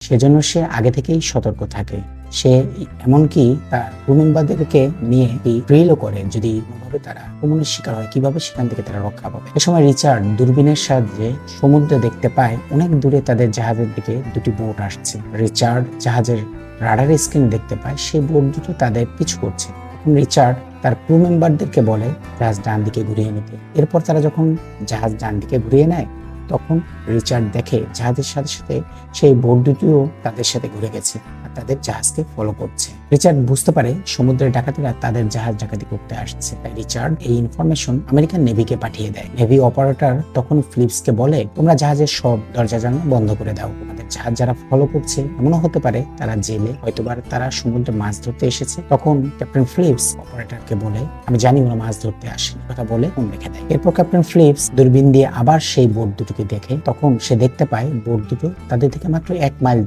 সেজন্য সে আগে থেকেই সতর্ক থাকে। সে এমনকি তার ক্রু মেম্বারদেরকে নিয়ে ড্রিলও করে, যদি কোনোভাবে তারা আক্রমণের শিকার হয় কিভাবে সেখান থেকে তারা রক্ষা পাবে। এ সময় রিচার্ড দূরবীনের সাহায্যে সমুদ্রে দেখতে পায় অনেক দূরে তাদের জাহাজের দিকে দুটি বোট আসছে। রিচার্ড জাহাজের রাডার স্ক্রিনে দেখতে পায় সেই বোট দুটো তাদের পিছু করছে। তখন রিচার্ড তার ক্রু মেম্বারদেরকে বলে জাহাজ ডান দিকে ঘুরিয়ে নিতে। এরপর তারা যখন জাহাজ ডান দিকে ঘুরিয়ে নেয় তখন রিচার্ড দেখে জাহাজের সাথে সাথে সেই বোট দুটিও তাদের সাথে ঘুরে গেছে আর তাদের জাহাজকে ফলো করছে। রিচার্ড বুঝতে পারে সমুদ্রের ডাকাতিরা তাদের জাহাজ ডাকাতি করতে আসছে। তাই রিচার্ড এই ইনফরমেশন আমেরিকান নেভিকে পাঠিয়ে দেয়। নেভি অপারেটর তখন ফিলিপসকে বলে, তোমরা জাহাজের সব দরজা জানালা বন্ধ করে দাও। তোমাদের জাহাজ যারা ফলো করছে এমনও হতে পারে তারা জেলে, হয়তোবা তারা সমুদ্রে মাছ ধরতে এসেছে। তখন ক্যাপ্টেন ফিলিপস অপারেটরকে বলে, আমি জানি ওরা মাছ ধরতে আসে, কথা বলে ফোন রেখে দেয়। এরপর ক্যাপ্টেন ফিলিপস দূরবীন দিয়ে আবার সেই বোট দুটোকে দেখে। তখন সে দেখতে পায় বোট দুটো তাদের থেকে মাত্র 1 মাইল